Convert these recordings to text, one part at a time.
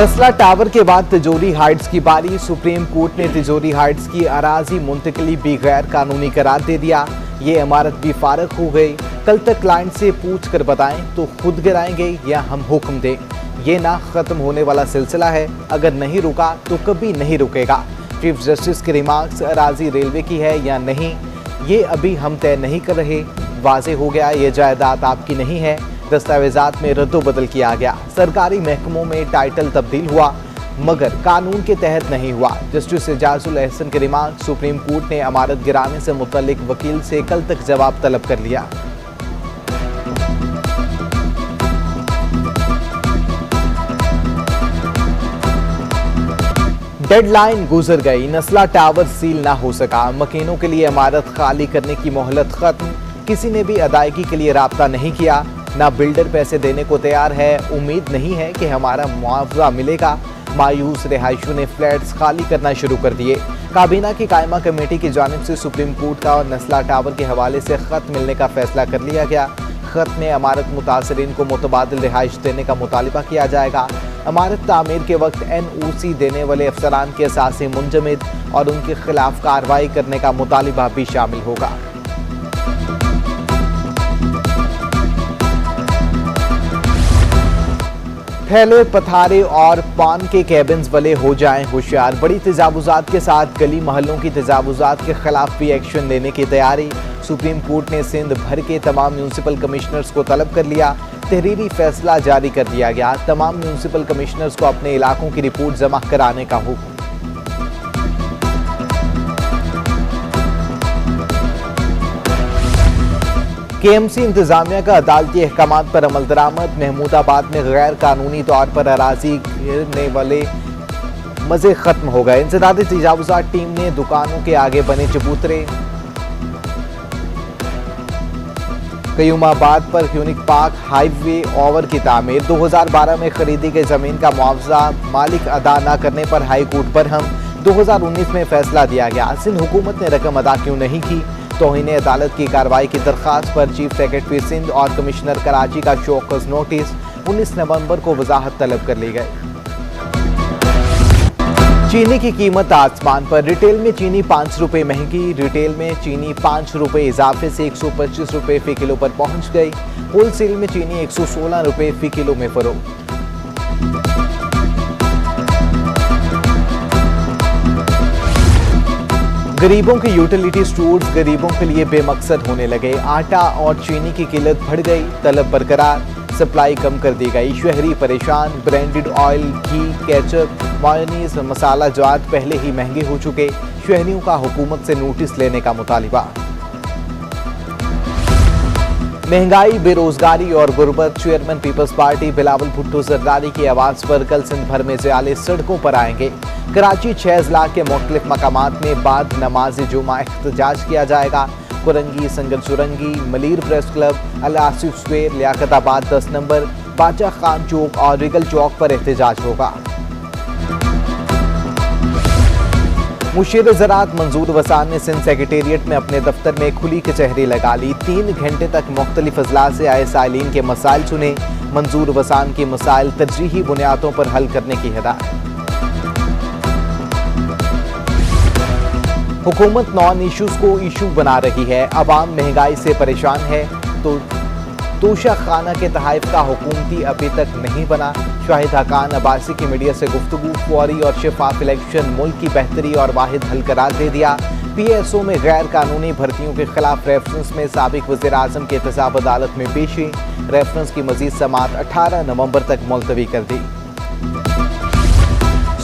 नस्ला tower के बाद तिजोरी हाइट्स की बारी। सुप्रीम कोर्ट ने तिजोरी हाइट्स की अराजी मुंतकली भी गैर कानूनी करार दे दिया। ये इमारत भी फारग हो गई। कल तक क्लाइंट से पूछ कर बताएं तो खुद गिराएंगे या हम हुक्म दें। ये ना खत्म होने वाला सिलसिला है, अगर नहीं रुका तो कभी नहीं रुकेगा। चीफ जस्टिस के रिमार्क्स अराजी रेलवे की है या नहीं, ये अभी हम तय नहीं कर रहे। वाज़ेह हो गया ये जायदाद आपकी नहीं है। दस्तावेजात में रद्दोबदल किया गया। सरकारी महकमों में टाइटल तब्दील हुआ मगर कानून के तहत नहीं हुआ। जस्टिस एजाजुल एहसन के रिमार्क। सुप्रीम कोर्ट ने इमारत गिराने से मुतल्लिक वकील से कल तक जवाब तलब कर लिया। डेडलाइन गुजर गई, नस्ला टावर सील ना हो सका। मकीनों के लिए इमारत खाली करने की मोहलत खत्म। किसी ने भी अदायगी के लिए राब्ता नहीं किया, ना बिल्डर पैसे देने को तैयार है। उम्मीद नहीं है कि हमारा मुआवजा मिलेगा। मायूस रिहायशियों ने फ्लैट्स खाली करना शुरू कर दिए। काबीना की कायमा कमेटी की जानिब से सुप्रीम कोर्ट का और नस्ला टावर के हवाले से खत मिलने का फैसला कर लिया गया। खत में इमारत मुतासरीन को मुतबादिल रिहाइश देने का मुतालिबा किया जाएगा। इमारत तामीर के वक्त NOC देने वाले अफसरान के असासी मुंजमद और उनके खिलाफ कार्रवाई करने का मुतालिबा भी शामिल होगा। थैले, पथारे और पान के कैबिन्स वाले हो जाएं होशियार। बड़ी तजावुजात के साथ गली मोहल्लों की तजावुजात के खिलाफ भी एक्शन लेने की तैयारी। सुप्रीम कोर्ट ने सिंध भर के तमाम म्यूनसिपल कमिश्नर्स को तलब कर लिया। तहरीरी फैसला जारी कर दिया गया। तमाम म्यूनसिपल कमिश्नर्स को अपने इलाकों की रिपोर्ट जमा कराने का हुक्म। KMC इंतजामिया का अदालती अहकामात पर अमल दरामद। महमूदाबाद में गैर कानूनी तौर पर अराजी घेरने वाले मजे खत्म हो गए। इंसदादी तजावुजात टीम ने दुकानों के आगे बने चबूतरे। कयूमाबाद पर यूनिक पार्क हाईवे ओवर की तामीर। 2012 में खरीदी गई जमीन का मुआवजा मालिक अदा न करने पर हाई कोर्ट पर हम 2019 में फैसला दिया गया। सिंध हुकूमत ने रकम अदा क्यों नहीं की। तौहीन अदालत की कार्रवाई की दरख्वास्त पर चीफ सेक्रेटरी सिंध और कमिश्नर कराची का शोकस नोटिस। 19 नवंबर को वजाहत तलब कर ली गई। चीनी की कीमत आसमान पर। रिटेल में चीनी 5 रुपए महंगी। रिटेल में चीनी 5 रुपए इजाफे से 125 रुपए फी किलो पर पहुंच गई। होलसेल में चीनी 116 रुपए फी किलो में फरोख्त। गरीबों के यूटिलिटी स्टोर्स गरीबों के लिए बेमकसद होने लगे। आटा और चीनी की किल्लत बढ़ गई, तलब बरकरार। सप्लाई कम कर दी गई, शहरी परेशान। ब्रांडेड ऑयल, घी, केचप, मायोनीज, मसाला जात पहले ही महंगे हो चुके। शहरियों का हुकूमत से नोटिस लेने का मुतालिबा। महंगाई, बेरोजगारी और गुर्बत। Chairman People's party Bilawal Bhutto Zardari की आवाज पर कल सिंध भर में ज़ियाले सड़कों पर आएंगे। कराची 6 अजला के मुख्तलिफ मकामात में बाद नमाज जुमा एहतजाज किया जाएगा। कुरंगी, संगल चुरंगी, मलीर प्रेस क्लब, अल आसिफ स्क्वेयर, लियाकताबाद 10 नंबर, बादशाह खान चौक और रिगल चौक पर एहतजाज होगा। मुशीर ज़राअत मंजूर वसान ने सिंध सेक्रेटेरिएट में अपने दफ्तर में खुली कचहरी लगा ली। 3 घंटे तक मुख्तलिफ अजला से आए साइलिन के मसाइल सुने। मंजूर वसान के मसाइल तरजीही बुनियादों पर हल करने की हिदायत। हुकूमत नॉन इशूज को इशू बना रही है। अवाम महंगाई से परेशान है तो तोशा खाना के तहफ़ का हुकूमती अभी तक नहीं बना। शाहिद हकान अब्बासी की मीडिया से गुफ्तगू। फौरी और शफाफ इलेक्शन मुल्क की बेहतरी और वाहिद हल करार दे दिया। PSO में गैर कानूनी भर्तियों के खिलाफ रेफरेंस में साबिक वज़ीर आज़म के एहतसाब अदालत में पेशी। रेफरेंस की मजीद समाअत 18 नवंबर तक मुलतवी कर दी।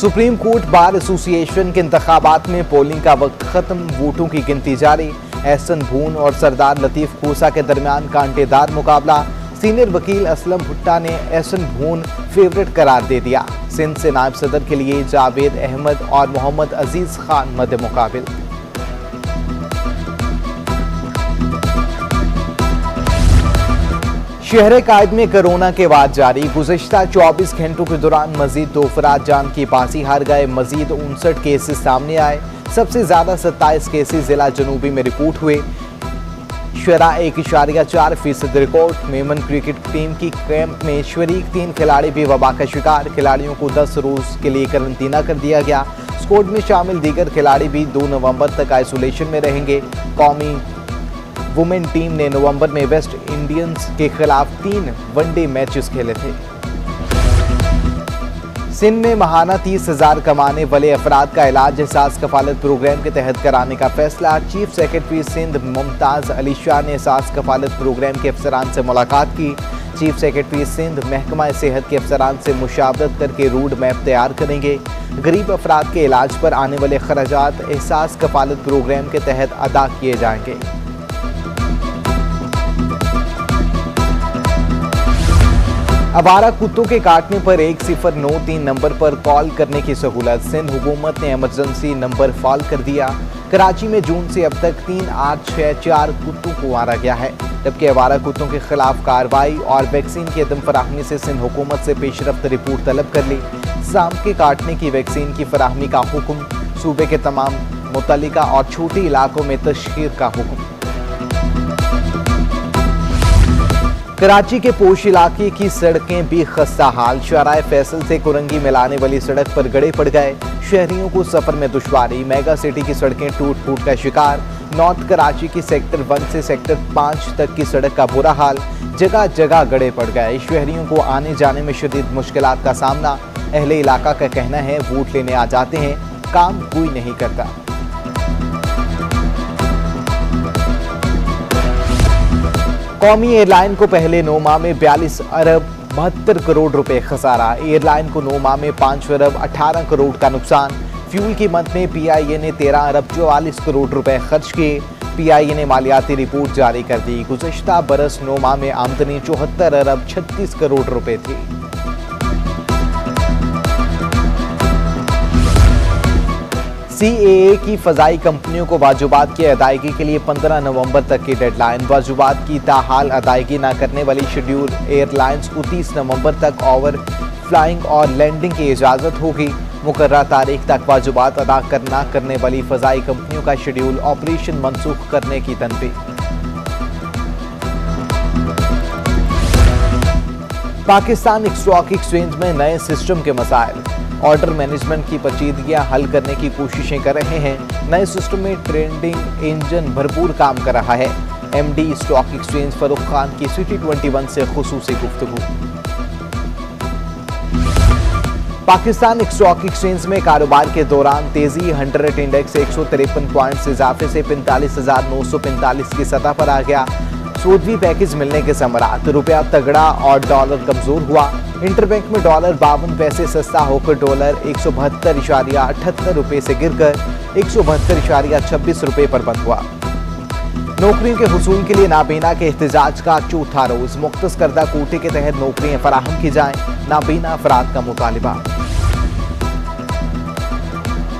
सुप्रीम कोर्ट बार एसोसिएशन के इंतखाबात में पोलिंग का वक्त खत्म। वोटों की गिनती जारी। एहसन भून और सरदार लतीफ खोसा के दरमियान कांटेदार मुकाबला। सीनियर वकील असलम भुट्टा ने एहसन भून फेवरेट करार दे दिया। सिंध से नायब सदर के लिए जावेद अहमद और मोहम्मद अजीज खान मध्य मुकाबिल। शहर कायद में कोरोना के बाद जारी। गुज़श्ता 24 घंटों के दौरान मजीद 2 अफराद जान की बाजी हार गए। मजीद 59 केसेस सामने आए। सबसे ज्यादा 27 केसेस जिला जनूबी में रिपोर्ट हुए। शरा 1.4% रिकॉर्ड। मेमन क्रिकेट टीम की कैंप में शरीक 3 खिलाड़ी भी वबा का शिकार। खिलाड़ियों को 10 रोज के लिए करंतना कर दिया गया। स्क्वाड में शामिल दीगर खिलाड़ी भी 2 नवंबर तक आइसोलेशन में रहेंगे। कौमी वुमेन टीम ने नवंबर में वेस्ट इंडीज के खिलाफ 3 वनडे मैचेस खेले थे। सिंध में माहाना 30,000 कमाने वाले अफराद का इलाज एहसास कफालत प्रोग्राम के तहत कराने का फैसला। चीफ सेक्रेटरी सिंध मुमताज अली शाह ने एहसास कफालत प्रोग्राम के अफसरान से मुलाकात की। चीफ सेक्रेटरी सिंध महकमा सेहत के अफसरान से मुशावरत करके रूट मैप तैयार करेंगे। गरीब अफराद के इलाज पर आने वाले खर्चात एहसास कफालत प्रोग्राम के तहत अदा किए जाएंगे। आवारा कुत्तों के काटने पर 1093 नंबर पर कॉल करने की सहूलत। सिंध हुकूमत ने इमरजेंसी नंबर फाल कर दिया। कराची में जून से अब तक 3864 कुत्तों को मारा गया है, जबकि आवारा कुत्तों के खिलाफ कार्रवाई और वैक्सीन की अदम फराहमी से सिंध हुकूमत से पेशरफ्त रिपोर्ट तलब कर ली। सांप के काटने की वैक्सीन की फराहमी का हुक्म। सूबे के तमाम मुतल्लिका और छोटे इलाकों में तशहीर का हुक्म। कराची के पोश इलाके की सड़कें भी खस्ता हाल। शराय फैसल से कुरंगी मिलाने वाली सड़क पर गड़े पड़ गए। शहरियों को सफर में दुश्वारी। मेगा सिटी की सड़कें टूट फूट का शिकार। नॉर्थ कराची की सेक्टर 1 से सेक्टर 5 तक की सड़क का बुरा हाल। जगह जगह गड़े पड़ गए। शहरियों को आने जाने में शदीद मुश्किलात का सामना। अहले इलाका का कहना है वोट लेने आ जाते हैं, काम कोई नहीं करता। कौमी एयरलाइन को पहले 9 माह में 42 अरब 72 करोड़ रुपए खसारा। एयरलाइन को 9 माह में 5 अरब 18 करोड़ का नुकसान। फ्यूल कीमत में PIA ने 13 अरब 44 करोड़ रुपए खर्च किए। PIA ने मालियाती रिपोर्ट जारी कर दी। गुज़श्ता बरस 9 माह में आमदनी 74 अरब 36 करोड़ रुपए थी। CAA की फजाई कंपनियों को वाजुबात की अदायगी के लिए 15 नवंबर तक की डेडलाइन। वाजुबात की ताहाल अदायगी न करने वाली शेड्यूल एयरलाइंस को 30 नवंबर तक ओवर फ्लाइंग और लैंडिंग की इजाज़त होगी। मुकर्रर तारीख तक वाजुबात अदा न करने वाली फजाई कंपनियों का शेड्यूल ऑपरेशन मनसूख करने की तनबीह। पाकिस्तान स्टॉक एक्सचेंज में नए सिस्टम के मसाइल। ऑर्डर मैनेजमेंट की पेचीदगियां हल करने की कोशिशें कर रहे हैं। नए सिस्टम में ट्रेडिंग इंजन भरपूर काम कर रहा है। MD stock exchange Farrukh Khan की सिटी 21 से खुसूसी गुफ्तगू। पाकिस्तान स्टॉक एक्सचेंज में कारोबार के दौरान तेजी। 100 इंडेक्स 153 पॉइंट से इजाफे से 45,945 की सतह पर आ गया। सूदवी पैकेज मिलने के समरात। रुपया तगड़ा और डॉलर कमजोर हुआ। इंटरबैंक में डॉलर 52 पैसे सस्ता होकर डॉलर 172.78 रुपये से गिरकर 172.26 रुपये पर बंद हुआ। नौकरियों के हुसूल के लिए नाबीना के एहतजाज का चौथा रोज। मुख्तस करदा कोटे के तहत नौकरियां फराहम की जाएं, नाबीना अफराद का मुतालिबा।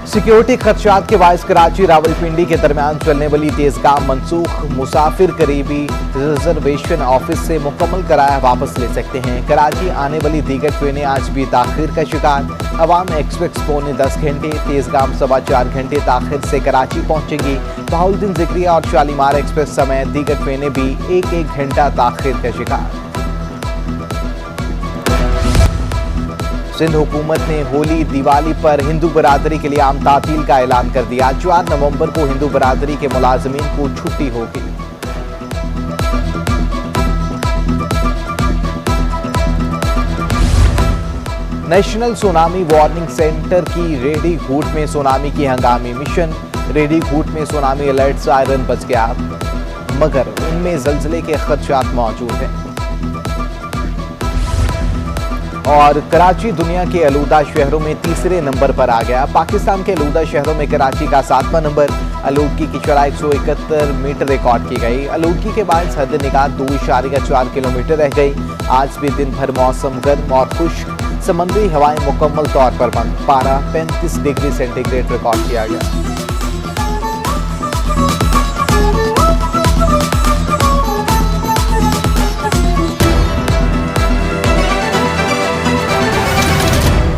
सिक्योरिटी खदशात के बायस कराची रावलपिंडी के दरमियान चलने वाली तेजगाम मनसूख। मुसाफिर करीबी रिजर्वेशन ऑफिस से मुकम्मल किराया वापस ले सकते हैं। कराची आने वाली दीगर ट्रेनें आज भी ताखिर का शिकार। अवाम एक्सप्रेस पौने 10 घंटे, तेजगाम 4.25 घंटे ताखिर से कराची पहुंचेंगी। बहाउद्दीन ज़िक्रिया और शालीमार एक्सप्रेस समेत दीगर ट्रेनें भी 1-1 घंटा ताखिर का शिकार। सिंध हुकूमत ने होली दिवाली पर हिंदू बरादरी के लिए आम तातील का ऐलान कर दिया। 4 नवंबर को हिंदू बरादरी के मुलाजमीन को छुट्टी होगी। नेशनल सुनामी वार्निंग सेंटर की रेडी घूट में सुनामी की हंगामी मिशन। रेडी घूट में सुनामी अलर्ट सायरन बज गया, मगर उनमें जल्जले के खदशात मौजूद हैं। और कराची दुनिया के आलूदा शहरों में तीसरे नंबर पर आ गया। पाकिस्तान के आलूदा शहरों में कराची का 7वां नंबर। आलूदगी की शरह 171 मीटर रिकॉर्ड की गई। आलूदगी के बाद हद निगाह 2.4 किलोमीटर रह गई। आज भी दिन भर मौसम गर्म और खुश्क। समुद्री हवाएं मुकम्मल तौर पर बंद। पारा 35 डिग्री सेंटीग्रेड रिकॉर्ड किया गया।